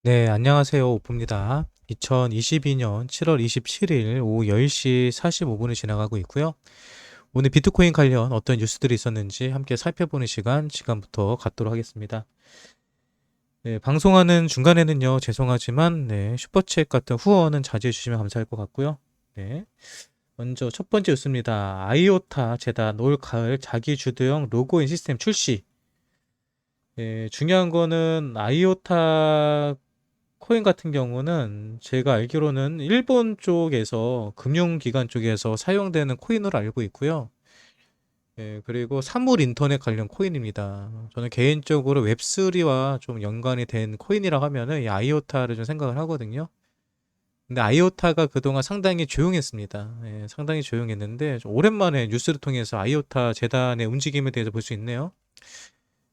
네, 안녕하세요. 오프입니다. 2022년 7월 27일 오후 10시 45분을 지나가고 있고요. 오늘 비트코인 관련 어떤 뉴스들이 있었는지 함께 살펴보는 시간, 지금부터 갖도록 하겠습니다. 네, 방송하는 중간에는요, 죄송하지만, 네, 슈퍼챗 같은 후원은 자제해 주시면 감사할 것 같고요. 네, 먼저 첫 번째 뉴스입니다. 아이오타 재단 올 가을 자기 주도형 로그인 시스템 출시. 네, 중요한 거는 아이오타 코인 같은 경우는 제가 알기로는 일본 쪽에서 금융기관 쪽에서 사용되는 코인으로 알고 있고요. 예, 그리고 사물 인터넷 관련 코인입니다. 저는 개인적으로 웹3와 좀 연관이 된 코인이라고 하면은 이 아이오타를 좀 생각을 하거든요. 근데 아이오타가 그동안 상당히 조용했습니다. 예, 상당히 조용했는데 좀 오랜만에 뉴스를 통해서 아이오타 재단의 움직임에 대해서 볼 수 있네요.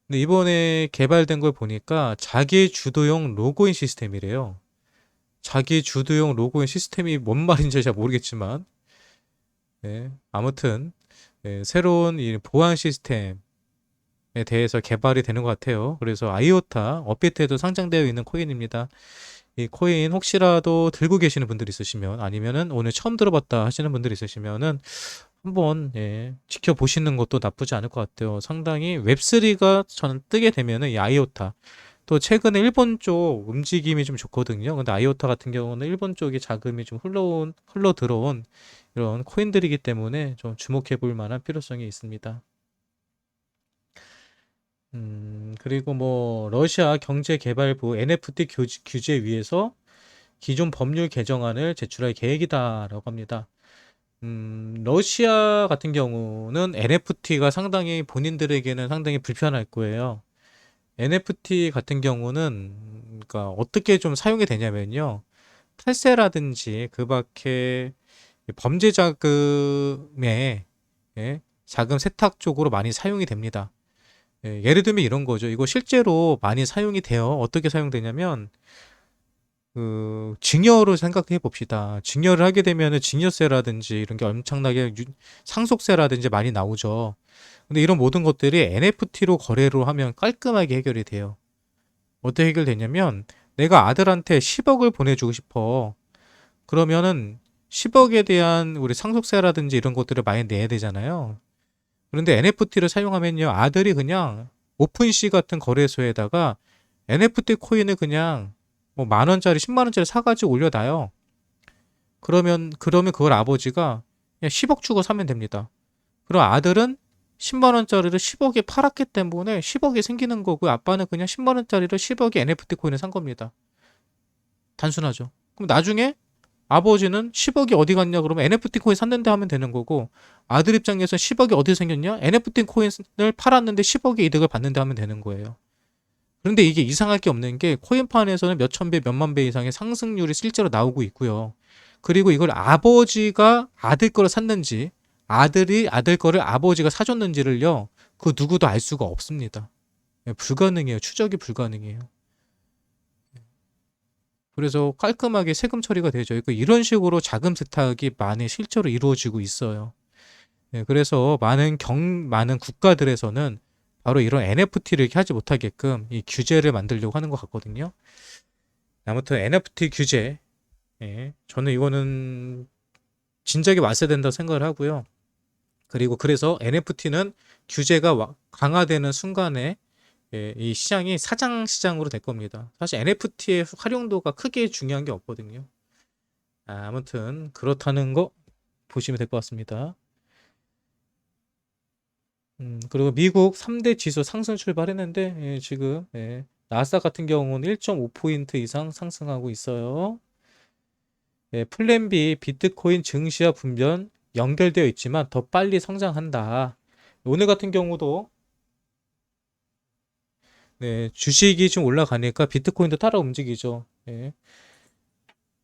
근데 이번에 개발된 걸 보니까 자기 주도형 로그인 시스템이래요. 자기 주도형 로그인 시스템이 뭔 말인지 잘 모르겠지만, 네, 아무튼 새로운 이 보안 시스템에 대해서 개발이 되는 것 같아요. 그래서 아이오타 업비트에도 상장되어 있는 코인입니다. 이 코인 혹시라도 들고 계시는 분들 있으시면 아니면은 오늘 처음 들어봤다 하시는 분들 있으시면은 한번 지켜보시는 것도 나쁘지 않을 것 같아요. 상당히 웹3가 저는 뜨게 되면은 이 아이오타 또 최근에 일본 쪽 움직임이 좀 좋거든요. 근데 아이오타 같은 경우는 일본 쪽이 자금이 좀 흘러 들어온 이런 코인들이기 때문에 좀 주목해 볼 만한 필요성이 있습니다. 그리고 뭐 러시아 경제개발부 NFT 규제 위에서 기존 법률 개정안을 제출할 계획이다라고 합니다. 러시아 같은 경우는 NFT가 상당히 본인들에게는 상당히 불편할 거예요. NFT 같은 경우는 그러니까 어떻게 좀 사용이 되냐면요. 탈세라든지 그 밖에 범죄 자금의 자금 세탁 쪽으로 많이 사용이 됩니다. 예를 들면 이런 거죠. 이거 실제로 많이 사용이 돼요. 어떻게 사용되냐면 그 증여로 생각해 봅시다. 증여를 하게 되면은 증여세라든지 이런 게 엄청나게 상속세라든지 많이 나오죠. 근데 이런 모든 것들이 NFT로 거래로 하면 깔끔하게 해결이 돼요. 어떻게 해결되냐면 내가 아들한테 10억을 보내주고 싶어. 그러면은 10억에 대한 우리 상속세라든지 이런 것들을 많이 내야 되잖아요. 그런데 NFT를 사용하면요, 아들이 그냥 오픈시 같은 거래소에다가 NFT 코인을 그냥 뭐 만 원짜리, 10만 원짜리 사가지고 올려놔요. 그러면 그걸 아버지가 그냥 10억 주고 사면 됩니다. 그럼 아들은 10만 원짜리를 10억에 팔았기 때문에 10억이 생기는 거고 아빠는 그냥 10만 원짜리를 10억에 NFT 코인을 산 겁니다. 단순하죠. 그럼 나중에 아버지는 10억이 어디 갔냐 그러면 NFT 코인 샀는데 하면 되는 거고 아들 입장에서 10억이 어디 생겼냐? NFT 코인을 팔았는데 10억의 이득을 받는데 하면 되는 거예요. 그런데 이게 이상할 게 없는 게 코인판에서는 몇천 배, 몇만 배 이상의 상승률이 실제로 나오고 있고요. 그리고 이걸 아버지가 아들 거를 샀는지 아들이 아들 거를 아버지가 사줬는지를요. 그 누구도 알 수가 없습니다. 불가능해요. 추적이 불가능해요. 그래서 깔끔하게 세금 처리가 되죠. 그러니까 이런 식으로 자금 세탁이 많이 실제로 이루어지고 있어요. 그래서 많은 국가들에서는 바로 이런 NFT를 이렇게 하지 못하게끔 이 규제를 만들려고 하는 것 같거든요. 아무튼 NFT 규제, 저는 이거는 진작에 왔어야 된다고 생각을 하고요. 그리고 그래서 NFT는 규제가 강화되는 순간에 이 시장이 사장 시장으로 될 겁니다. 사실 NFT의 활용도가 크게 중요한 게 없거든요. 아무튼 그렇다는 거 보시면 될 것 같습니다. 그리고 미국 3대 지수 상승 출발했는데 지금 나스닥 같은 경우는 1.5포인트 이상 상승하고 있어요. 플랜 B 비트코인 증시와 분변 연결되어 있지만 더 빨리 성장한다. 오늘 같은 경우도 주식이 좀 올라가니까 비트코인도 따라 움직이죠.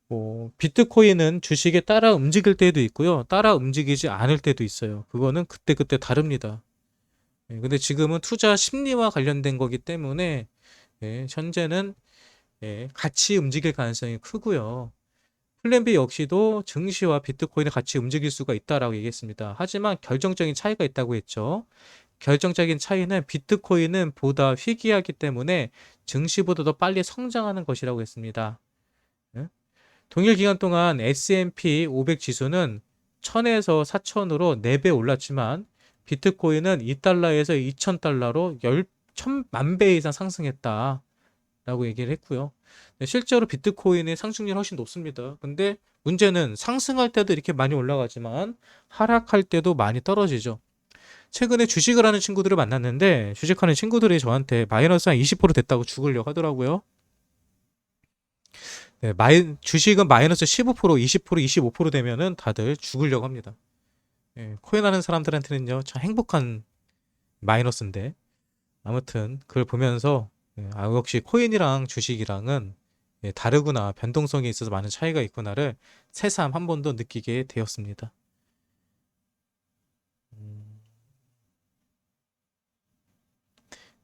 뭐 비트코인은 주식에 따라 움직일 때도 있고요. 따라 움직이지 않을 때도 있어요. 그거는 그때그때 다릅니다. 근데 지금은 투자 심리와 관련된 거기 때문에 현재는 같이 움직일 가능성이 크고요. 플랜 B 역시도 증시와 비트코인을 같이 움직일 수가 있다라고 얘기했습니다. 하지만 결정적인 차이가 있다고 했죠. 결정적인 차이는 비트코인은 보다 희귀하기 때문에 증시보다 더 빨리 성장하는 것이라고 했습니다. 응? 동일 기간 동안 S&P 500 지수는 1000에서 4000으로 4배 올랐지만 비트코인은 2달러에서 2000달러로 1000만 배 이상 상승했다 라고 얘기를 했고요. 실제로 비트코인의 상승률이 훨씬 높습니다. 근데 문제는 상승할 때도 이렇게 많이 올라가지만 하락할 때도 많이 떨어지죠. 최근에 주식을 하는 친구들을 만났는데 주식하는 친구들이 저한테 마이너스 한 20% 됐다고 죽으려고 하더라고요. 네, 주식은 마이너스 15%, 20%, 25% 되면은 다들 죽으려고 합니다. 코인 하는 사람들한테는요, 참 행복한 마이너스인데. 아무튼 그걸 보면서 역시 코인이랑 주식이랑은 다르구나, 변동성이 있어서 많은 차이가 있구나를 새삼 한 번 더 느끼게 되었습니다. 음,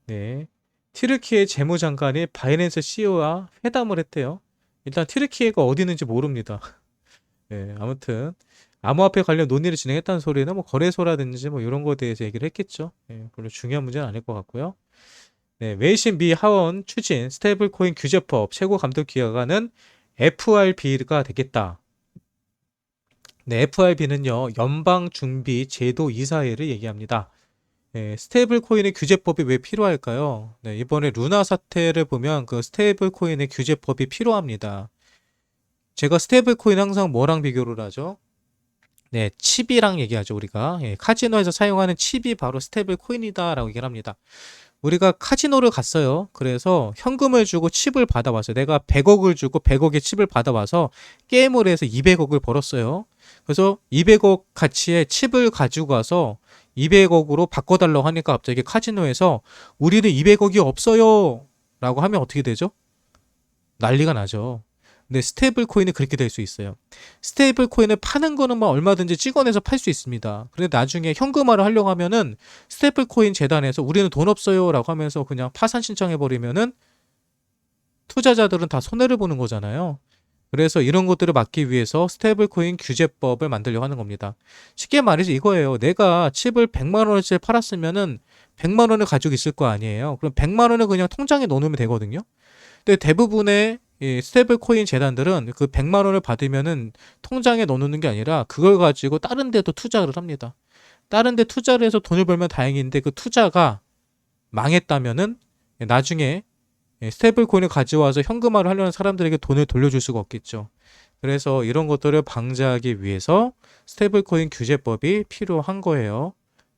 네. 튀르키예 재무장관이 바이낸스 CEO와 회담을 했대요. 일단 튀르키예가 어디 있는지 모릅니다. 아무튼 암호화폐 관련 논의를 진행했다는 소리는 뭐 거래소라든지 뭐 이런 거에 대해서 얘기를 했겠죠. 별로 중요한 문제는 아닐 것 같고요. 네, 외신 미 하원 추진 스테이블코인 규제법 최고 감독 기관은 FRB가 되겠다. 네, FRB는요 연방 준비 제도 이사회를 얘기합니다. 스테이블 코인의 규제법이 왜 필요할까요? 네, 이번에 루나 사태를 보면 그 스테이블 코인의 규제법이 필요합니다. 제가 스테이블 코인 항상 뭐랑 비교를 하죠? 네, 칩이랑 얘기하죠, 우리가. 카지노에서 사용하는 칩이 바로 스테이블 코인이다라고 얘기를 합니다. 우리가 카지노를 갔어요. 그래서 현금을 주고 칩을 받아왔어요. 내가 100억을 주고 100억의 칩을 받아와서 게임을 해서 200억을 벌었어요. 그래서 200억 가치의 칩을 가지고 가서 200억으로 바꿔달라고 하니까 갑자기 카지노에서 우리는 200억이 없어요 라고 하면 어떻게 되죠? 난리가 나죠. 근데 스테이블 코인이 그렇게 될 수 있어요. 스테이블 코인을 파는 거는 뭐 얼마든지 찍어내서 팔 수 있습니다. 그런데 나중에 현금화를 하려고 하면은 스테이블 코인 재단에서 우리는 돈 없어요라고 하면서 그냥 파산 신청해 버리면은 투자자들은 다 손해를 보는 거잖아요. 그래서 이런 것들을 막기 위해서 스테이블 코인 규제법을 만들려고 하는 겁니다. 쉽게 말해서 이거예요. 내가 칩을 100만 원어치 팔았으면은 100만 원을 가지고 있을 거 아니에요. 그럼 100만 원을 그냥 통장에 넣어놓으면 되거든요. 근데 대부분의 이 스테이블 코인 재단들은 그 100만 원을 받으면은 통장에 넣어놓는 게 아니라 그걸 가지고 다른 데도 투자를 합니다. 다른 데 투자를 해서 돈을 벌면 다행인데 그 투자가 망했다면은 나중에 스테이블 코인을 가져와서 현금화를 하려는 사람들에게 돈을 돌려줄 수가 없겠죠. 그래서 이런 것들을 방지하기 위해서 스테이블 코인 규제법이 필요한 거예요.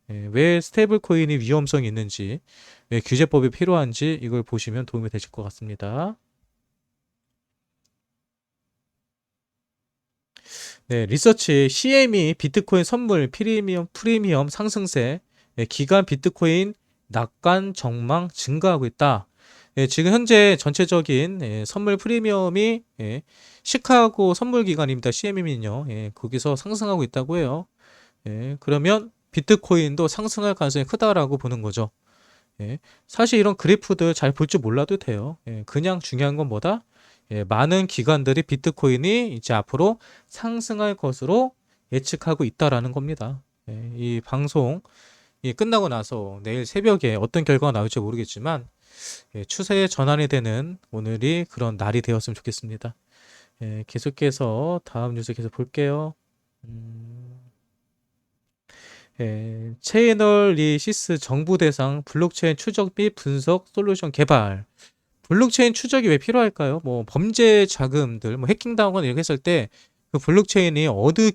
왜 스테이블 코인이 위험성이 있는지, 왜 규제법이 필요한지 이걸 보시면 도움이 되실 것 같습니다. 네, 리서치 CME 비트코인 선물 프리미엄 상승세, 기간 비트코인 낙관 전망 증가하고 있다. 지금 현재 전체적인 선물 프리미엄이 시카고 선물 기간입니다. CME는요. 거기서 상승하고 있다고 해요. 그러면 비트코인도 상승할 가능성이 크다라고 보는 거죠. 사실 이런 그래프들 잘 볼 줄 몰라도 돼요. 그냥 중요한 건 뭐다? 많은 기관들이 비트코인이 이제 앞으로 상승할 것으로 예측하고 있다라는 겁니다. 이 방송이 끝나고 나서 내일 새벽에 어떤 결과가 나올지 모르겠지만 추세의 전환이 되는 오늘이 그런 날이 되었으면 좋겠습니다. 계속해서 다음 뉴스 계속 볼게요. 체이널리시스 정부 대상 블록체인 추적 및 분석 솔루션 개발. 블록체인 추적이 왜 필요할까요? 뭐 범죄 자금들, 뭐 해킹 당하거나 이렇게 했을 때 그 블록체인이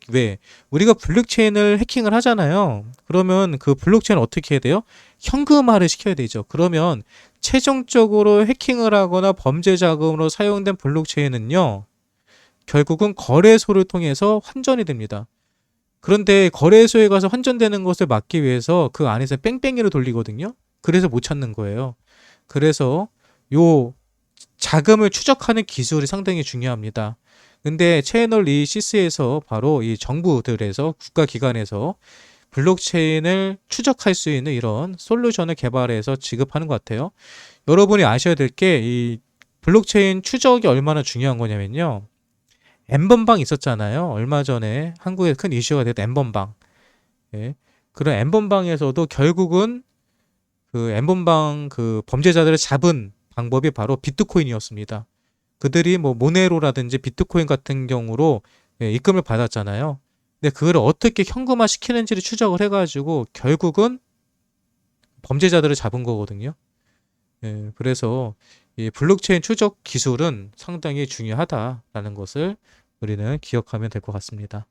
왜 우리가 블록체인을 해킹을 하잖아요. 그러면 그 블록체인을 어떻게 해야 돼요? 현금화를 시켜야 되죠. 그러면 최종적으로 해킹을 하거나 범죄 자금으로 사용된 블록체인은요, 결국은 거래소를 통해서 환전이 됩니다. 그런데 거래소에 가서 환전되는 것을 막기 위해서 그 안에서 뺑뺑이를 돌리거든요. 그래서 못 찾는 거예요. 그래서 요 자금을 추적하는 기술이 상당히 중요합니다. 근데 체이널리시스에서 바로 이 정부들에서 국가기관에서 블록체인을 추적할 수 있는 이런 솔루션을 개발해서 지급하는 것 같아요. 여러분이 아셔야 될 게 이 블록체인 추적이 얼마나 중요한 거냐면요. N번방 있었잖아요. 얼마 전에 한국에 큰 이슈가 됐던 N번방. 그런 N번방에서도 결국은 그 N번방 그 범죄자들을 잡은 방법이 바로 비트코인이었습니다. 그들이 뭐 모네로라든지 비트코인 같은 경우로 입금을 받았잖아요. 근데 그걸 어떻게 현금화 시키는지를 추적을 해가지고 결국은 범죄자들을 잡은 거거든요. 그래서 이 블록체인 추적 기술은 상당히 중요하다라는 것을 우리는 기억하면 될 것 같습니다.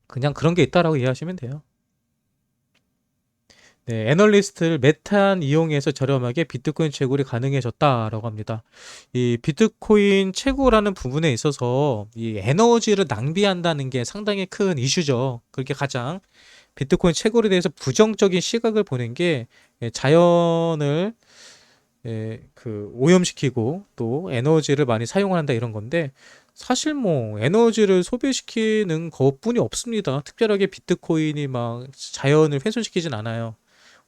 그냥 그런 게 있다라고 이해하시면 돼요. 네, 애널리스트를 메탄 이용해서 저렴하게 비트코인 채굴이 가능해졌다라고 합니다. 이 비트코인 채굴하는 부분에 있어서 이 에너지를 낭비한다는 게 상당히 큰 이슈죠. 그렇게 가장 비트코인 채굴에 대해서 부정적인 시각을 보는 게 자연을 그 오염시키고 또 에너지를 많이 사용한다 이런 건데, 사실 뭐 에너지를 소비시키는 것뿐이 없습니다. 특별하게 비트코인이 막 자연을 훼손시키진 않아요.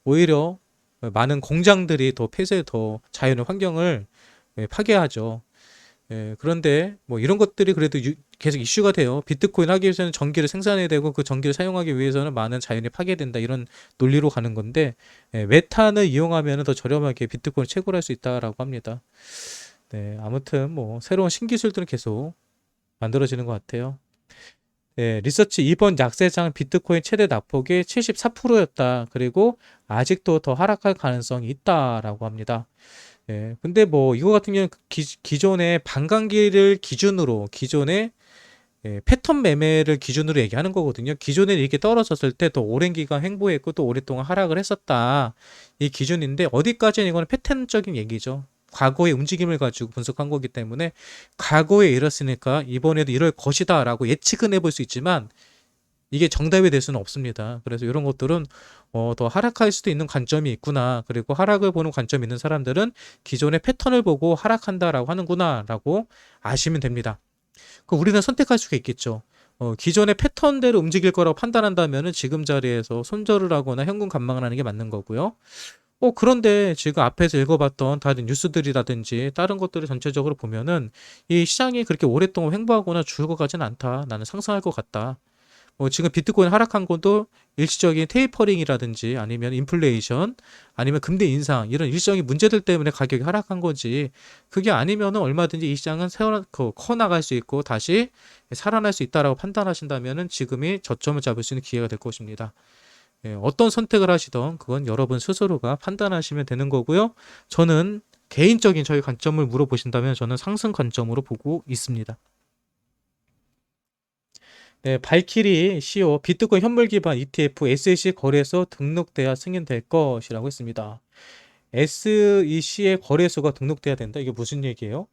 오히려 많은 공장들이 더 폐쇄, 더 자연의 환경을 파괴하죠. 그런데 뭐 이런 것들이 그래도 계속 이슈가 돼요. 비트코인 하기 위해서는 전기를 생산해야 되고 그 전기를 사용하기 위해서는 많은 자연이 파괴된다, 이런 논리로 가는 건데, 메탄을 이용하면 더 저렴하게 비트코인을 채굴할 수 있다라고 합니다. 네, 아무튼 뭐 새로운 신기술들은 계속 만들어지는 것 같아요. 리서치 이번 약세장 비트코인 최대 낙폭이 74%였다. 그리고 아직도 더 하락할 가능성이 있다라고 합니다. 근데 뭐 이거 같은 경우는 기존의 반감기를 기준으로, 기존의 패턴 매매를 기준으로 얘기하는 거거든요. 기존에 이렇게 떨어졌을 때 더 오랜 기간 횡보했고 또 오랫동안 하락을 했었다, 이 기준인데, 어디까지는 이거는 패턴적인 얘기죠. 과거의 움직임을 가지고 분석한 거기 때문에 과거에 이랬으니까 이번에도 이럴 것이다 라고 예측은 해볼 수 있지만 이게 정답이 될 수는 없습니다. 그래서 이런 것들은 더 하락할 수도 있는 관점이 있구나, 그리고 하락을 보는 관점이 있는 사람들은 기존의 패턴을 보고 하락한다라고 하는구나 라고 아시면 됩니다. 우리는 선택할 수가 있겠죠. 기존의 패턴대로 움직일 거라고 판단한다면 지금 자리에서 손절을 하거나 현금 감망을 하는 게 맞는 거고요. 그런데 지금 앞에서 읽어봤던 다른 뉴스들이라든지 다른 것들을 전체적으로 보면은 이 시장이 그렇게 오랫동안 횡보하거나 줄고 가진 않다, 나는 상승할 것 같다. 지금 비트코인 하락한 것도 일시적인 테이퍼링이라든지 아니면 인플레이션 아니면 금리 인상, 이런 일시적인 문제들 때문에 가격이 하락한 거지, 그게 아니면은 얼마든지 이 시장은 커 나갈 수 있고 다시 살아날 수 있다라고 판단하신다면은 지금이 저점을 잡을 수 있는 기회가 될 것입니다. 어떤 선택을 하시던 그건 여러분 스스로가 판단하시면 되는 거고요. 저는 개인적인 저희 관점을 물어보신다면 저는 상승 관점으로 보고 있습니다. 네, 발키리 CEO 비트코인 현물 기반 ETF SEC 거래소 등록돼야 승인될 것이라고 했습니다. SEC의 거래소가 등록돼야 된다? 이게 무슨 얘기예요?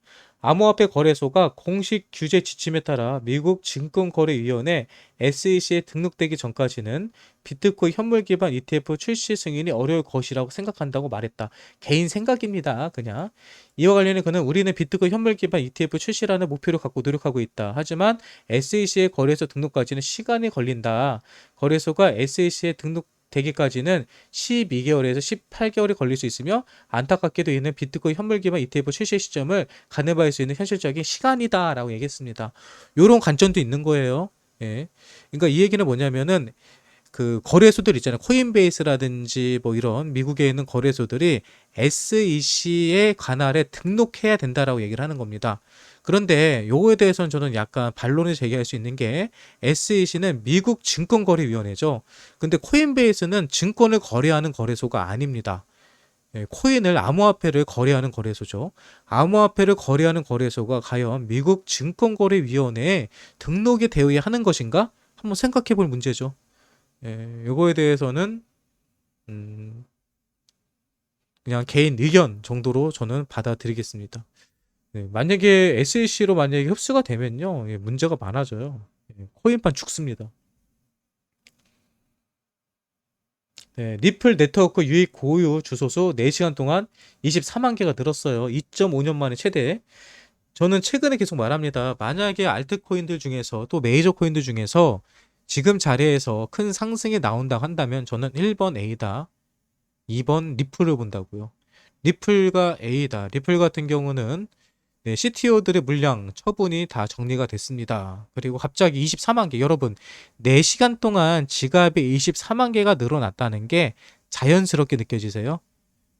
암호화폐 거래소가 공식 규제 지침에 따라 미국 증권거래위원회 SEC에 등록되기 전까지는 비트코인 현물 기반 ETF 출시 승인이 어려울 것이라고 생각한다고 말했다. 개인 생각입니다. 그냥. 이와 관련해 그는 우리는 비트코인 현물 기반 ETF 출시라는 목표를 갖고 노력하고 있다. 하지만 SEC의 거래소 등록까지는 시간이 걸린다. 거래소가 SEC에 되기까지는 12개월에서 18개월이 걸릴 수 있으며 안타깝게도 이는 비트코인 현물 기반 ETF 출시 시점을 가늠할 수 있는 현실적인 시간이다라고 얘기했습니다. 이런 관점도 있는 거예요. 그러니까 이 얘기는 뭐냐면은 그 거래소들 있잖아요. 코인베이스라든지 뭐 이런 미국에 있는 거래소들이 SEC의 관할에 등록해야 된다라고 얘기를 하는 겁니다. 그런데 요거에 대해서는 저는 약간 반론을 제기할 수 있는 게, SEC는 미국 증권거래위원회죠. 근데 코인베이스는 증권을 거래하는 거래소가 아닙니다. 코인을, 암호화폐를 거래하는 거래소죠. 암호화폐를 거래하는 거래소가 과연 미국 증권거래위원회에 등록이 되어야 하는 것인가? 한번 생각해 볼 문제죠. 요거에 대해서는 그냥 개인 의견 정도로 저는 받아들이겠습니다. 만약에 SEC로 만약에 흡수가 되면요, 문제가 많아져요. 코인판 죽습니다. 리플 네트워크 유입 고유 주소수 4시간 동안 24만 개가 늘었어요. 2.5년 만에 최대. 저는 최근에 계속 말합니다. 만약에 알트코인들 중에서 또 메이저 코인들 중에서 지금 자리에서 큰 상승이 나온다 한다면 저는 1번 A다, 2번 리플을 본다고요. 리플과 A다. 리플 같은 경우는 CTO들의 물량 처분이 다 정리가 됐습니다. 그리고 갑자기 24만 개, 여러분 4시간 동안 지갑에 24만 개가 늘어났다는 게 자연스럽게 느껴지세요?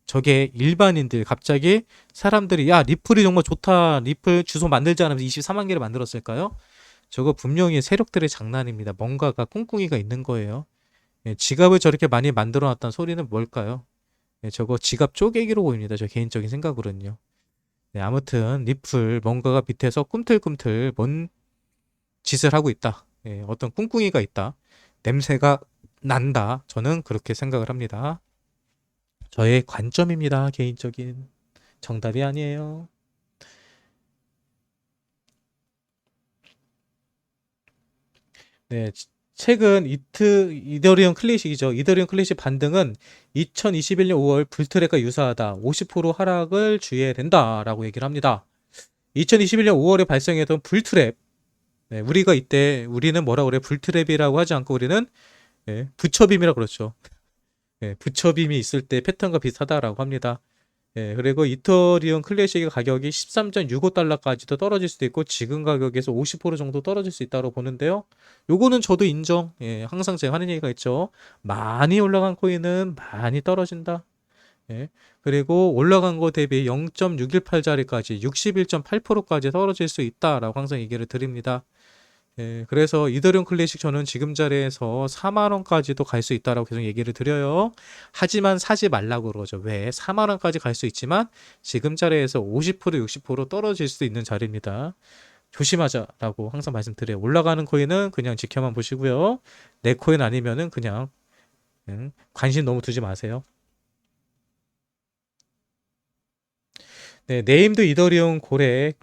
저게 일반인들 갑자기 사람들이 야 리플이 정말 좋다 리플 주소 만들자 하면서 24만 개를 만들었을까요? 저거 분명히 세력들의 장난입니다. 뭔가가 꿍꿍이가 있는 거예요. 예, 지갑을 저렇게 많이 만들어 놨다는 소리는 뭘까요? 예, 저거 지갑 쪼개기로 보입니다. 저 개인적인 생각으로는요. 네, 아무튼 리플 뭔가가 밑에서 꿈틀꿈틀 뭔 짓을 하고 있다. 예, 어떤 꿍꿍이가 있다. 냄새가 난다. 저는 그렇게 생각을 합니다. 저의 관점입니다. 개인적인 정답이 아니에요. 네, 최근 이더리움 클래식이죠. 이더리움 클래식 반등은 2021년 5월 불트랙과 유사하다. 50% 하락을 주의해야 된다라고 얘기를 합니다. 2021년 5월에 발생했던 불트랩. 네, 우리는 뭐라 그래? 불트랩이라고 하지 않고 우리는 부처빔이라고 그러죠. 부처빔이 있을 때 패턴과 비슷하다라고 합니다. 그리고 이더리움 클래식의 가격이 13.65달러까지도 떨어질 수도 있고 지금 가격에서 50% 정도 떨어질 수 있다고 보는데요. 요거는 저도 인정. 항상 제가 하는 얘기가 있죠. 많이 올라간 코인은 많이 떨어진다. 그리고 올라간 거 대비 0.618짜리까지 61.8%까지 떨어질 수 있다라고 항상 얘기를 드립니다. 그래서 이더리움 클래식 저는 지금 자리에서 4만 원까지도 갈 수 있다라고 계속 얘기를 드려요. 하지만 사지 말라고 그러죠. 왜? 4만 원까지 갈 수 있지만 지금 자리에서 50% 60% 떨어질 수 있는 자리입니다. 조심하자라고 항상 말씀드려요. 올라가는 코인은 그냥 지켜만 보시고요. 내 코인 아니면은 그냥 관심 너무 두지 마세요. 네, 네임드 이더리움 고래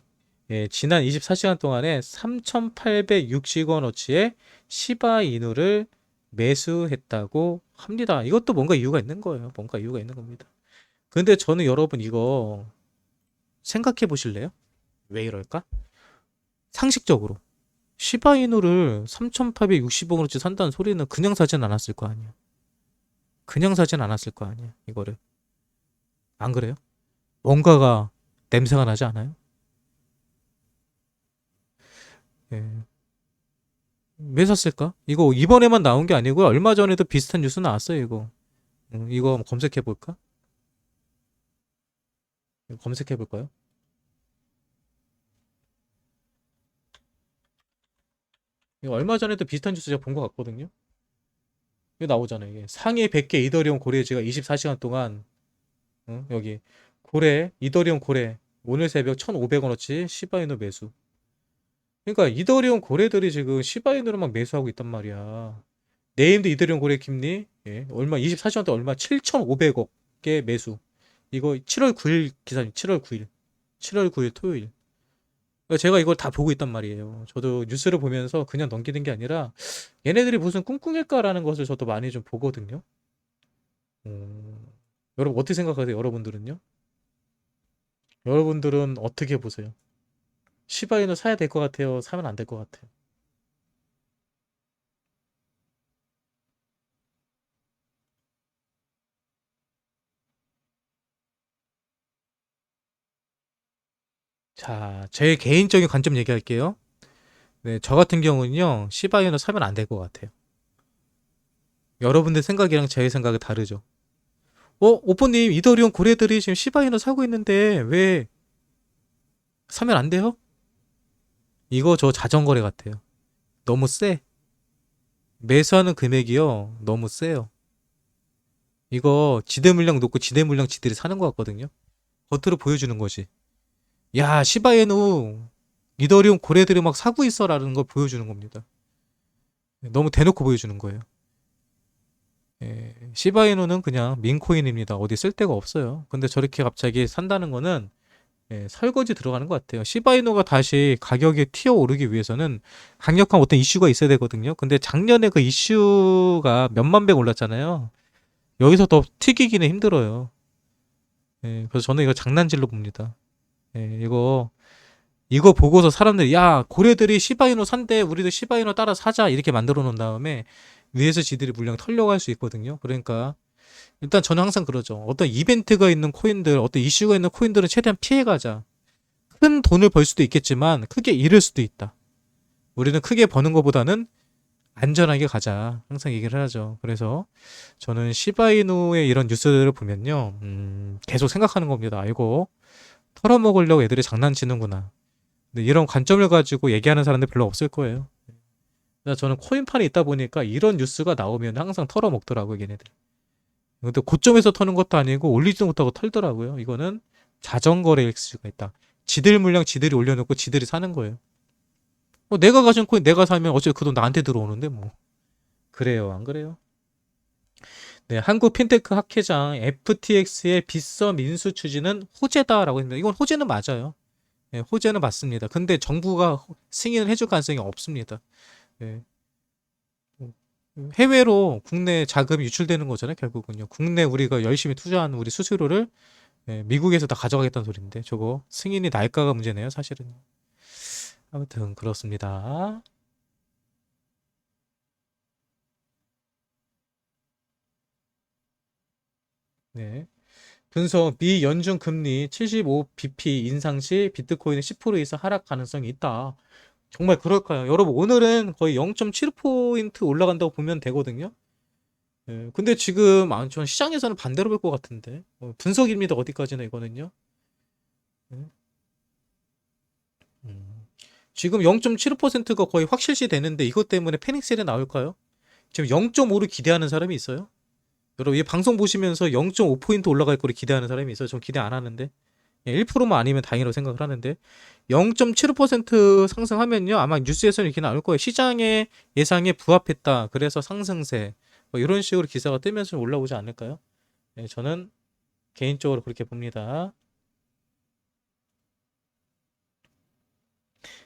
지난 24시간 동안에 3,860원어치의 시바이누를 매수했다고 합니다. 이것도 뭔가 이유가 있는 거예요. 뭔가 이유가 있는 겁니다. 근데 저는 여러분 이거 생각해 보실래요? 왜 이럴까? 상식적으로 시바이누를 3,860원어치 산다는 소리는 그냥 사진 않았을 거 아니에요. 그냥 사진 않았을 거 아니에요. 이거를. 안 그래요? 뭔가가 냄새가 나지 않아요? 예. 왜 샀을까? 이거 이번에만 나온 게 아니고 얼마 전에도 비슷한 뉴스 나왔어요, 이거. 이거 한번 검색해 볼까? 검색해 볼까요? 이거 얼마 전에도 비슷한 뉴스 제가 본 것 같거든요. 이거 나오잖아요. 이게 상위 100개 이더리움 고래지가 24시간 동안 여기 이더리움 고래 오늘 새벽 1,500원어치 시바이누 매수. 그러니까 이더리움 고래들이 지금 시바이누를 막 매수하고 있단 말이야. 네임드 이더리움 고래 김리 얼마 24시간 동안 얼마 7,500억 개 매수. 이거 7월 9일 기사님 7월 9일 7월 9일 토요일. 그러니까 제가 이걸 다 보고 있단 말이에요. 저도 뉴스를 보면서 그냥 넘기는 게 아니라 얘네들이 무슨 꿍꿍일까라는 것을 저도 많이 좀 보거든요. 여러분 어떻게 생각하세요? 여러분들은요? 여러분들은 어떻게 보세요? 시바이누 사야 될 것 같아요? 사면 안 될 것 같아요? 자, 제 개인적인 관점 얘기할게요. 네, 저 같은 경우는요, 시바이누 사면 안 될 것 같아요. 여러분들 생각이랑 제 생각이 다르죠. 오빠님, 이더리움 고래들이 지금 시바이누 사고 있는데 왜 사면 안 돼요? 이거 저 자전거래 같아요. 너무 세. 매수하는 금액이요, 너무 세요. 이거 지대 물량 놓고 지대 물량 지들이 사는 것 같거든요. 겉으로 보여주는 거지. 야, 시바이누 이더리움 고래들이 막 사고 있어라는 걸 보여주는 겁니다. 너무 대놓고 보여주는 거예요. 시바이누는 그냥 민코인입니다. 어디 쓸 데가 없어요. 근데 저렇게 갑자기 산다는 거는 설거지 들어가는 것 같아요. 시바이누가 다시 가격이 튀어오르기 위해서는 강력한 어떤 이슈가 있어야 되거든요. 근데 작년에 그 이슈가 몇만 배 올랐잖아요. 여기서 더 튀기기는 힘들어요. 그래서 저는 이거 장난질로 봅니다. 이거 보고서 사람들이 야 고래들이 시바이누 산대 우리도 시바이누 따라 사자 이렇게 만들어 놓은 다음에 위에서 지들이 물량 털려고 할 수 있거든요. 그러니까 일단 저는 항상 그러죠. 어떤 이벤트가 있는 코인들 어떤 이슈가 있는 코인들은 최대한 피해가자. 큰 돈을 벌 수도 있겠지만 크게 잃을 수도 있다. 우리는 크게 버는 것보다는 안전하게 가자. 항상 얘기를 하죠. 그래서 저는 시바이누의 이런 뉴스들을 보면요. 계속 생각하는 겁니다. 이거 털어먹으려고 애들이 장난치는구나. 근데 이런 관점을 가지고 얘기하는 사람들 별로 없을 거예요. 그래서 저는 코인판에 있다 보니까 이런 뉴스가 나오면 항상 털어먹더라고요, 얘네들. 근데 고점에서 터는 것도 아니고 올리지도 못하고 털더라고요. 이거는 자전거래일 수가 있다. 지들 물량 지들이 올려놓고 지들이 사는 거예요. 내가 가진 코인 내가 사면 어차피 그 돈 나한테 들어오는데 뭐. 그래요, 안 그래요? 네, 한국 핀테크 학회장 FTX의 빗썸 인수 추진은 호재다라고 했는데 이건 호재는 맞아요. 네, 호재는 맞습니다. 근데 정부가 승인을 해줄 가능성이 없습니다. 네. 해외로 국내 자금이 유출되는 거잖아요, 결국은요. 국내 우리가 열심히 투자한 우리 수수료를 미국에서 다 가져가겠다는 소리인데 저거 승인이 날까가 문제네요, 사실은. 아무튼 그렇습니다. 네. 분석 미 연준 금리 75bp 인상 시 비트코인은 10% 이상 하락 가능성이 있다. 정말 그럴까요? 여러분 오늘은 거의 0.7포인트 올라간다고 보면 되거든요. 근데 지금 전 시장에서는 반대로 볼 것 같은데 분석입니다. 어디까지나 이거는요. 네. 음. 지금 0.75%가 거의 확실시 되는데 이것 때문에 패닉셀이 나올까요? 지금 0.5를 기대하는 사람이 있어요? 여러분 이 방송 보시면서 0.5포인트 올라갈 거를 기대하는 사람이 있어요? 전 기대 안 하는데 1%만 아니면 다행이라고 생각을 하는데 0.75% 상승하면요 아마 뉴스에서는 이렇게 나올 거예요. 시장의 예상에 부합했다. 그래서 상승세 뭐 이런 식으로 기사가 뜨면서 올라오지 않을까요? 네, 저는 개인적으로 그렇게 봅니다.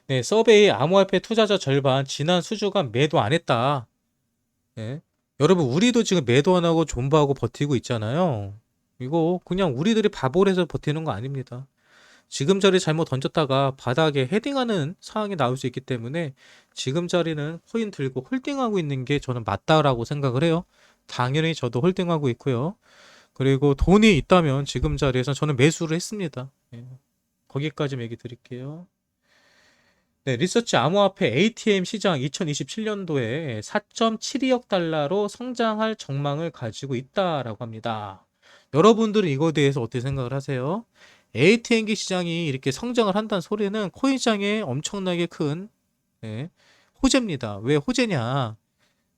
네, 서베이 암호화폐 투자자 절반 지난 수주간 매도 안 했다. 네. 여러분 우리도 지금 매도 안 하고 존버하고 버티고 있잖아요. 이거 그냥 우리들이 바보를 해서 버티는 거 아닙니다. 지금 자리 잘못 던졌다가 바닥에 헤딩하는 상황이 나올 수 있기 때문에 지금 자리는 코인 들고 홀딩하고 있는 게 저는 맞다라고 생각을 해요. 당연히 저도 홀딩하고 있고요. 그리고 돈이 있다면 지금 자리에서 저는 매수를 했습니다. 예, 거기까지 얘기 드릴게요. 네, 리서치 암호화폐 ATM 시장 2027년도에 4.72억 달러로 성장할 전망을 가지고 있다라고 합니다. 여러분들은 이거에 대해서 어떻게 생각을 하세요? ATM기 시장이 이렇게 성장을 한다는 소리는 코인 시장에 엄청나게 큰 네, 호재입니다. 왜 호재냐?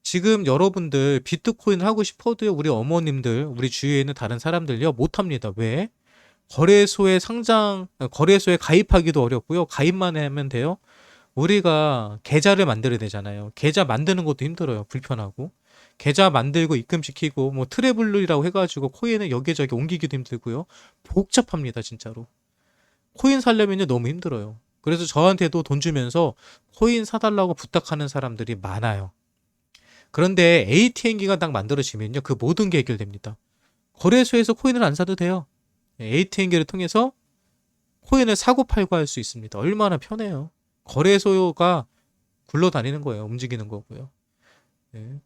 지금 여러분들 비트코인 하고 싶어도요, 우리 어머님들, 우리 주위에 있는 다른 사람들요, 못합니다. 왜? 거래소에 가입하기도 어렵고요. 가입만 하면 돼요. 우리가 계좌를 만들어야 되잖아요. 계좌 만드는 것도 힘들어요. 불편하고. 계좌 만들고 입금시키고 뭐 트래블이라고 해가지고 코인을 여기저기 옮기기도 힘들고요. 복잡합니다, 진짜로. 코인 사려면요 너무 힘들어요. 그래서 저한테도 돈 주면서 코인 사달라고 부탁하는 사람들이 많아요. 그런데 ATM기가 딱 만들어지면요 그 모든 게 해결됩니다. 거래소에서 코인을 안 사도 돼요. ATM기를 통해서 코인을 사고 팔고 할 수 있습니다. 얼마나 편해요. 거래소가 굴러다니는 거예요. 움직이는 거고요. 예.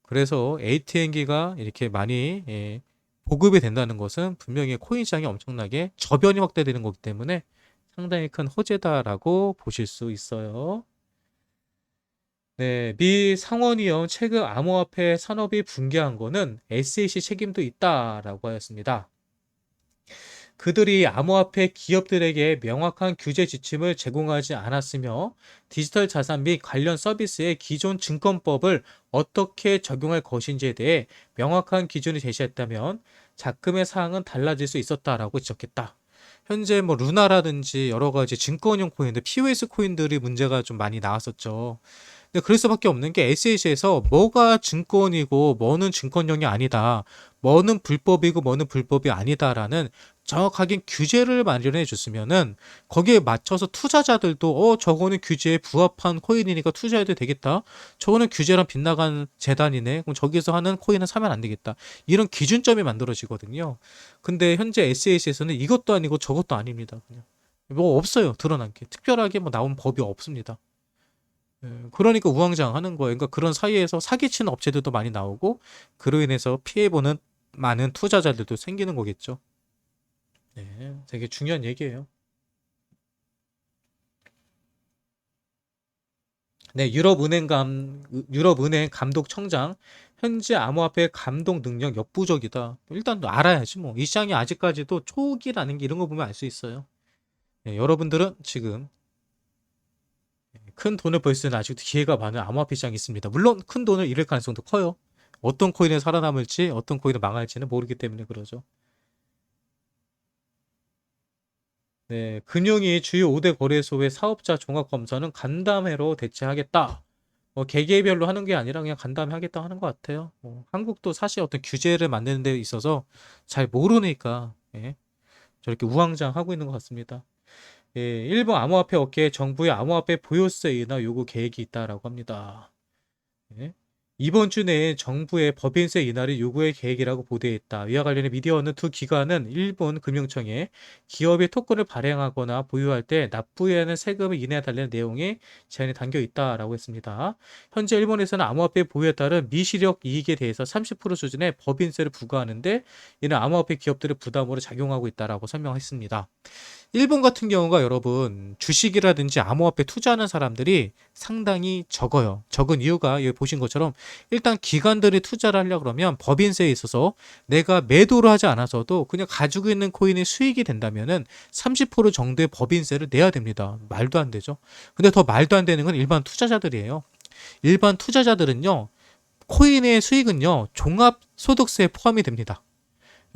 그래서 ATM기가 이렇게 많이 보급이 된다는 것은 분명히 코인 시장이 엄청나게 저변이 확대되는 거기 때문에 상당히 큰 호재다라고 보실 수 있어요. 네, 미 상원의원 최근 암호화폐 산업이 붕괴한 거는 SEC 책임도 있다라고 하였습니다. 그들이 암호화폐 기업들에게 명확한 규제 지침을 제공하지 않았으며 디지털 자산 및 관련 서비스의 기존 증권법을 어떻게 적용할 것인지에 대해 명확한 기준을 제시했다면 작금의 사항은 달라질 수 있었다라고 지적했다. 현재 뭐 루나라든지 여러 가지 증권형 코인들, POS 코인들이 문제가 좀 많이 나왔었죠. 근데 그럴 수밖에 없는 게 SH에서 뭐가 증권이고 뭐는 증권형이 아니다. 뭐는 불법이고 뭐는 불법이 아니다라는 정확하게 규제를 마련해 줬으면은 거기에 맞춰서 투자자들도 저거는 규제에 부합한 코인이니까 투자해도 되겠다. 저거는 규제랑 빗나간 재단이네. 그럼 저기서 하는 코인은 사면 안 되겠다. 이런 기준점이 만들어지거든요. 근데 현재 SH에서는 이것도 아니고 저것도 아닙니다. 그냥 뭐 없어요. 드러난 게. 특별하게 뭐 나온 법이 없습니다. 그러니까 우왕좌왕하는 거예요. 그러니까 그런 사이에서 사기치는 업체들도 많이 나오고 그로 인해서 피해보는 많은 투자자들도 생기는 거겠죠. 네, 되게 중요한 얘기예요. 네, 유럽은행 감독청장 현재 암호화폐 감독 능력 역부족이다. 일단 알아야지 뭐. 이 시장이 아직까지도 초기라는 게 이런 거 보면 알 수 있어요. 네, 여러분들은 지금 큰 돈을 벌 수 있는 아직도 기회가 많은 암호화폐 시장이 있습니다. 물론 큰 돈을 잃을 가능성도 커요. 어떤 코인이 살아남을지 어떤 코인이 망할지는 모르기 때문에 그러죠. 네, 금융위 주요 5대 거래소의 사업자 종합검사는 간담회로 대체하겠다. 개개별로 하는 게 아니라 그냥 간담회 하겠다 하는 것 같아요. 한국도 사실 어떤 규제를 만드는 데 있어서 잘 모르니까 예, 저렇게 우왕좌왕하고 있는 것 같습니다. 예, 일본 암호화폐 업계에 정부의 암호화폐 보유세 인하 요구 계획이 있다라고 합니다. 예. 이번 주 내에 정부의 법인세 인하를 요구할 계획이라고 보도했다. 이와 관련해 미디어는 두 기관은 일본 금융청에 기업의 토큰을 발행하거나 보유할 때 납부해야 하는 세금을 인하해달라는 내용의 제한이 담겨 있다라고 했습니다. 현재 일본에서는 암호화폐 보유에 따른 미시력 이익에 대해서 30% 수준의 법인세를 부과하는데 이는 암호화폐 기업들의 부담으로 작용하고 있다라고 설명했습니다. 일본 같은 경우가 여러분 주식이라든지 암호화폐 투자하는 사람들이 상당히 적어요. 적은 이유가 여기 보신 것처럼 일단 기관들이 투자를 하려고 그러면 법인세에 있어서 내가 매도를 하지 않아서도 그냥 가지고 있는 코인이 수익이 된다면은 30% 정도의 법인세를 내야 됩니다. 말도 안 되죠. 근데 더 말도 안 되는 건 일반 투자자들이에요. 일반 투자자들은요, 코인의 수익은요, 종합소득세에 포함이 됩니다.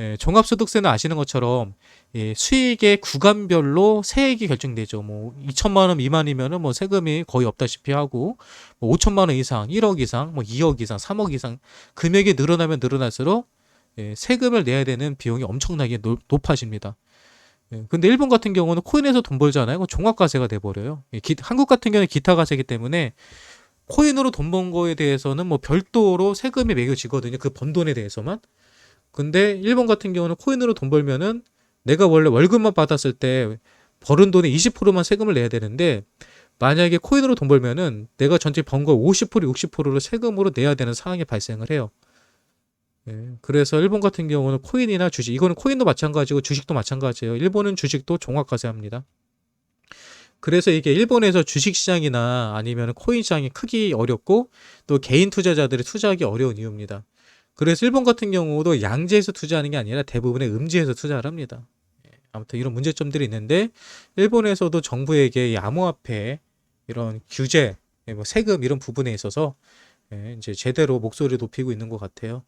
예, 종합소득세는 아시는 것처럼 예, 수익의 구간별로 세액이 결정되죠. 뭐 2천만 원 미만이면은 뭐 세금이 거의 없다시피 하고 뭐 5천만 원 이상, 1억 이상, 뭐 2억 이상, 3억 이상 금액이 늘어나면 늘어날수록 예, 세금을 내야 되는 비용이 엄청나게 높아집니다. 예, 근데 일본 같은 경우는 코인에서 돈 벌잖아요. 그건 종합과세가 돼버려요. 예, 한국 같은 경우는 기타과세이기 때문에 코인으로 돈 번 거에 대해서는 뭐 별도로 세금이 매겨지거든요. 그 번 돈에 대해서만. 근데 일본 같은 경우는 코인으로 돈 벌면은 내가 원래 월급만 받았을 때 벌은 돈의 20%만 세금을 내야 되는데 만약에 코인으로 돈 벌면은 내가 전체 번 거 50%, 60%를 세금으로 내야 되는 상황이 발생을 해요. 예, 그래서 일본 같은 경우는 코인이나 주식, 이거는 코인도 마찬가지고 주식도 마찬가지예요. 일본은 주식도 종합과세합니다. 그래서 이게 일본에서 주식 시장이나 아니면 코인 시장이 크기 어렵고 또 개인 투자자들이 투자하기 어려운 이유입니다. 그래서 일본 같은 경우도 양지에서 투자하는 게 아니라 대부분의 음지에서 투자를 합니다. 아무튼 이런 문제점들이 있는데 일본에서도 정부에게 이 암호화폐 이런 규제, 뭐 세금 이런 부분에 있어서 이제 제대로 목소리를 높이고 있는 것 같아요.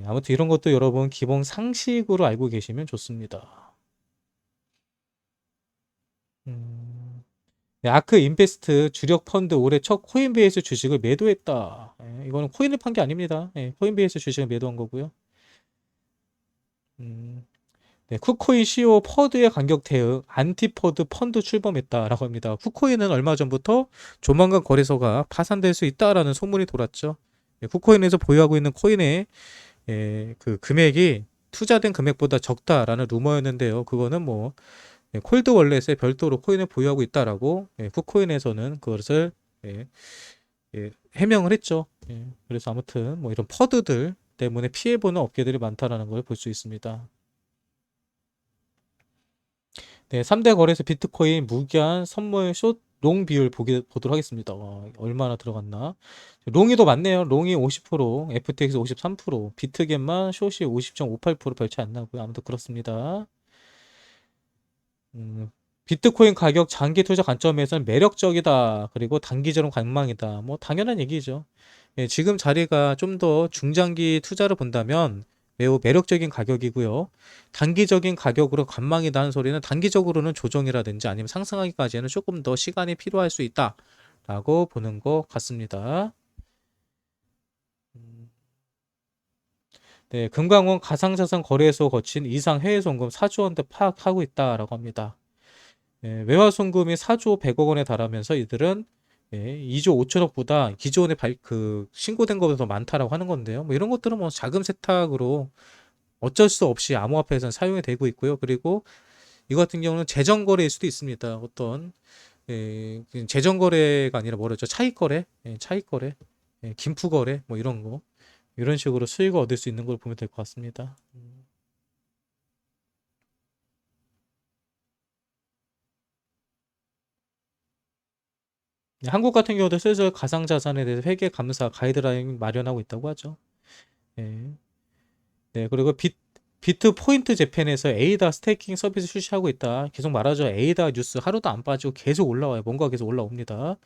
아무튼 이런 것도 여러분 기본 상식으로 알고 계시면 좋습니다. 음, 아크 인베스트 주력 펀드 올해 첫 코인베이스 주식을 매도했다. 이거는 코인을 판 게 아닙니다. 코인베이스 주식을 매도한 거고요. 음, 네, 쿠코인 CEO 퍼드의 간격 대응, 안티퍼드 펀드 출범했다라고 합니다. 쿠코인은 얼마 전부터 조만간 거래소가 파산될 수 있다라는 소문이 돌았죠. 쿠코인에서 보유하고 있는 코인의 그 금액이 투자된 금액보다 적다라는 루머였는데요. 그거는 뭐 콜드 월렛에 별도로 코인을 보유하고 있다라고 쿠코인에서는 그것을 예, 해명을 했죠. 그래서 아무튼 뭐 이런 퍼드들 때문에 피해보는 업계들이 많다라는 걸 볼 수 있습니다. 네, 3대 거래소 비트코인 무기한 선물 숏롱 비율 보도록 하겠습니다. 와, 얼마나 들어갔나? 롱이 더 많네요. 롱이 50%, FTX 53%, 비트겟만 숏이 50.58% 별차 안 나고요. 아무튼 그렇습니다. 음, 비트코인 가격 장기 투자 관점에서는 매력적이다. 그리고 단기적으로 관망이다. 뭐 당연한 얘기죠. 지금 자리가 좀 더 중장기 투자를 본다면 매우 매력적인 가격이고요. 단기적인 가격으로 관망이다는 소리는 단기적으로는 조정이라든지 아니면 상승하기까지는 조금 더 시간이 필요할 수 있다라고 보는 것 같습니다. 음, 네, 금강원 가상자산 거래소 거친 이상 해외 송금 4조 원대 파악하고 있다라고 합니다. 외화 송금이 4조 100억 원에 달하면서 이들은 2조 5천억보다 기존에 신고된 것보다 더 많다라고 하는 건데요. 뭐 이런 것들은 뭐 자금 세탁으로 어쩔 수 없이 암호화폐에서는 사용이 되고 있고요. 그리고 이 같은 경우는 재정 거래일 수도 있습니다. 어떤 재정 거래가 아니라 뭐라죠? 차익 거래, 차익 거래, 김프 거래, 뭐 이런 거 이런 식으로 수익을 얻을 수 있는 걸 보면 될 것 같습니다. 한국 같은 경우도 슬슬 가상자산에 대해서 회계 감사 가이드라인 마련하고 있다고 하죠. 예. 네, 그리고 비트 포인트 재팬에서 에이다 스테이킹 서비스 출시하고 있다. 계속 말하죠. 에이다 뉴스 하루도 안 빠지고 계속 올라와요. 뭔가 계속 올라옵니다.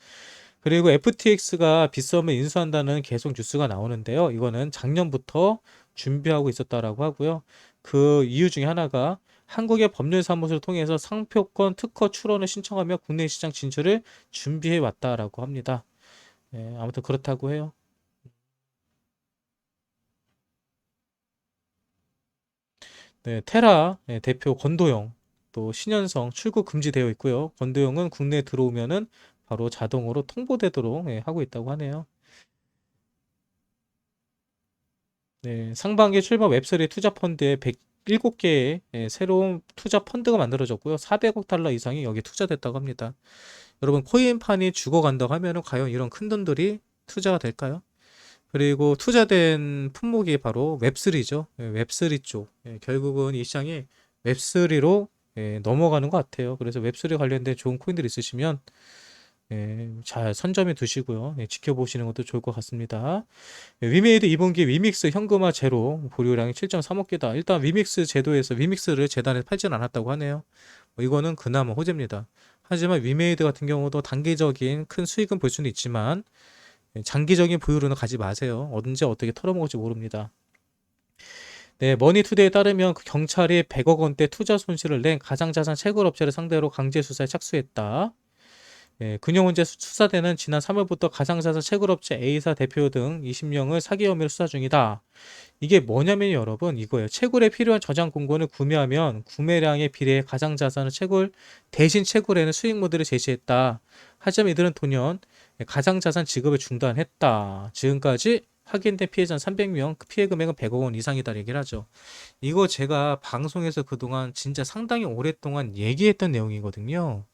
그리고 FTX가 빗썸을 인수한다는 계속 뉴스가 나오는데요. 이거는 작년부터 준비하고 있었다라고 하고요. 그 이유 중에 하나가 한국의 법률사무소를 통해서 상표권 특허 출원을 신청하며 국내 시장 진출을 준비해 왔다라고 합니다. 네, 아무튼 그렇다고 해요. 네, 테라 대표 권도영 또 신현성 출국 금지되어 있고요. 권도영은 국내에 들어오면은 바로 자동으로 통보되도록 하고 있다고 하네요. 네, 상반기 출범 웹3 투자 펀드에 107개의 새로운 투자 펀드가 만들어졌고요. 400억 달러 이상이 여기 투자됐다고 합니다. 여러분, 코인판이 죽어간다고 하면은 과연 이런 큰 돈들이 투자가 될까요? 그리고 투자된 품목이 바로 웹3죠. 웹3 쪽. 결국은 이 시장이 웹3로 넘어가는 것 같아요. 그래서 웹3 관련된 좋은 코인들 있으시면 잘 선점해 두시고요. 지켜보시는 것도 좋을 것 같습니다. 위메이드 2분기 위믹스 현금화 제로 보유량이 7.3억 개다. 일단 위믹스 제도에서 위믹스를 재단에 팔지는 않았다고 하네요. 이거는 그나마 호재입니다. 하지만 위메이드 같은 경우도 단기적인 큰 수익은 볼 수는 있지만 장기적인 보유로는 가지 마세요. 언제 어떻게 털어먹을지 모릅니다. 네, 머니투데이에 따르면 그 경찰이 100억 원대 투자 손실을 낸 가상자산 채굴 업체를 상대로 강제 수사에 착수했다. 금융 문제 수사대는 지난 3월부터 가상자산 채굴업체 A사 대표 등 20명을 사기 혐의로 수사 중이다. 이게 뭐냐면 여러분 이거예요. 채굴에 필요한 저장 공고를 구매하면 구매량에 비례해 가상자산을 채굴 대신 채굴에는 수익 모델을 제시했다. 하지만 이들은 도년 가상자산 지급을 중단했다. 지금까지 확인된 피해자는 300명, 피해 금액은 100억 원 이상이다 얘기를 하죠. 이거 제가 방송에서 그동안 진짜 상당히 오랫동안 얘기했던 내용이거든요.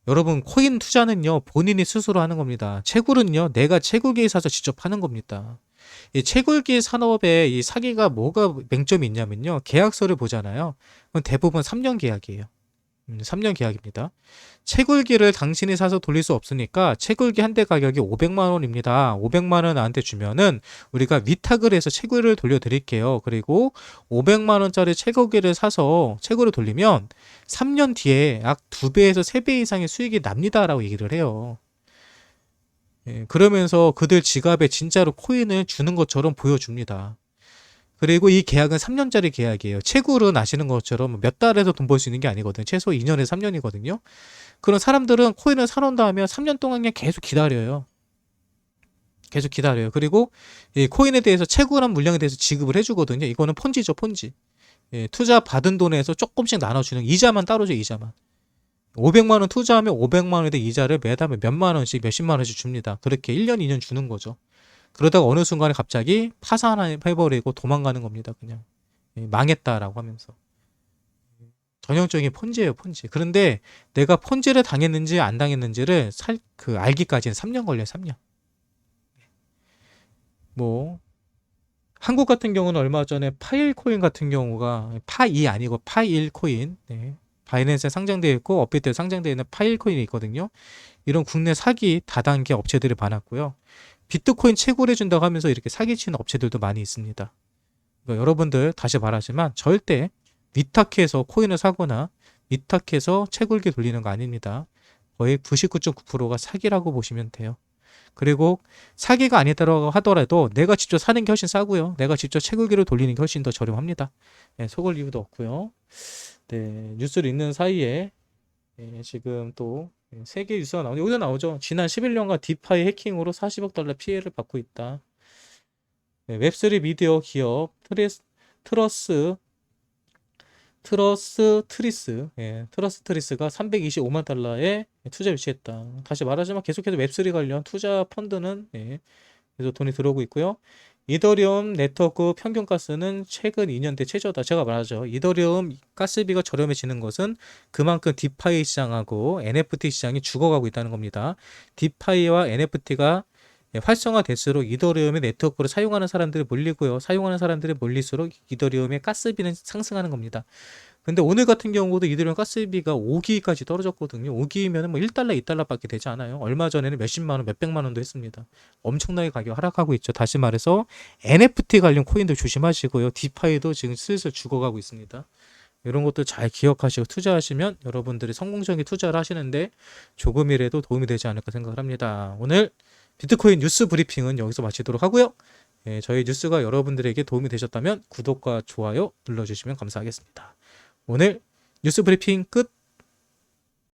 여러분 코인 투자는요 본인이 스스로 하는 겁니다. 채굴은요 내가 채굴기에 사서 직접 하는 겁니다. 이 채굴기 산업에 이 사기가 뭐가 맹점이 있냐면요 계약서를 보잖아요. 그건 대부분 3년 계약이에요. 3년 계약입니다. 채굴기를 당신이 사서 돌릴 수 없으니까 채굴기 한 대 가격이 500만 원입니다. 500만 원 나한테 주면은 우리가 위탁을 해서 채굴을 돌려드릴게요. 그리고 500만 원짜리 채굴기를 사서 채굴을 돌리면 3년 뒤에 약 2배에서 3배 이상의 수익이 납니다라고 얘기를 해요. 그러면서 그들 지갑에 진짜로 코인을 주는 것처럼 보여줍니다. 그리고 이 계약은 3년짜리 계약이에요. 채굴은 아시는 것처럼 몇 달에서 돈 벌 수 있는 게 아니거든요. 최소 2년에서 3년이거든요. 그런 사람들은 코인을 사놓은 다음에 3년 동안 그냥 계속 기다려요. 계속 기다려요. 그리고 이 코인에 대해서 채굴한 물량에 대해서 지급을 해주거든요. 이거는 폰지죠, 폰지. 투자 받은 돈에서 조금씩 나눠주는 이자만 따로 줘, 이자만. 500만 원 투자하면 500만 원에 대해 이자를 매달 몇만 원씩, 몇십만 원씩 줍니다. 그렇게 1년, 2년 주는 거죠. 그러다가 어느 순간에 갑자기 파산해버리고 도망가는 겁니다. 그냥. 망했다라고 하면서. 전형적인 폰지예요, 폰지. 그런데 내가 폰지를 당했는지 안 당했는지를 알기까지는 3년 걸려요, 3년. 뭐, 한국 같은 경우는 얼마 전에 파일 코인 같은 경우가, 파이 아니고 파일 코인, 바이낸스에 상장되어 있고, 업비트에 상장되어 있는 파일 코인이 있거든요. 이런 국내 사기 다단계 업체들이 많았고요. 비트코인 채굴해준다고 하면서 이렇게 사기치는 업체들도 많이 있습니다. 그러니까 여러분들 다시 말하지만 절대 위탁해서 코인을 사거나 위탁해서 채굴기 돌리는 거 아닙니다. 거의 99.9%가 사기라고 보시면 돼요. 그리고 사기가 아니더라고 하더라도 내가 직접 사는 게 훨씬 싸고요. 내가 직접 채굴기를 돌리는 게 훨씬 더 저렴합니다. 속을 이유도 없고요. 네, 뉴스를 읽는 사이에 지금 또 세계 뉴스가 나오죠. 여기서 나오죠. 지난 11년간 디파이 해킹으로 40억 달러 피해를 받고 있다. 웹3 미디어 기업 트러스 트러스 트리스가 325만 달러에 투자 유치했다. 다시 말하지만 계속해서 웹3 관련 투자 펀드는 계속 돈이 들어오고 있고요. 이더리움 네트워크 평균 가스는 최근 2년대 최저다. 제가 말하죠. 이더리움 가스비가 저렴해지는 것은 그만큼 디파이 시장하고 NFT 시장이 죽어가고 있다는 겁니다. 디파이와 NFT가 활성화될수록 이더리움의 네트워크를 사용하는 사람들이 몰리고요. 사용하는 사람들이 몰릴수록 이더리움의 가스비는 상승하는 겁니다. 근데 오늘 같은 경우도 이더리움 가스비가 5기까지 떨어졌거든요. 5기면은 뭐 1달러, 2달러밖에 되지 않아요. 얼마 전에는 몇십만 원, 몇백만 원도 했습니다. 엄청나게 가격 하락하고 있죠. 다시 말해서 NFT 관련 코인도 조심하시고요. 디파이도 지금 슬슬 죽어가고 있습니다. 이런 것도 잘 기억하시고 투자하시면 여러분들이 성공적인 투자를 하시는데 조금이라도 도움이 되지 않을까 생각을 합니다. 오늘 비트코인 뉴스 브리핑은 여기서 마치도록 하고요. 예, 저희 뉴스가 여러분들에게 도움이 되셨다면 구독과 좋아요 눌러주시면 감사하겠습니다. 오늘 뉴스 브리핑 끝.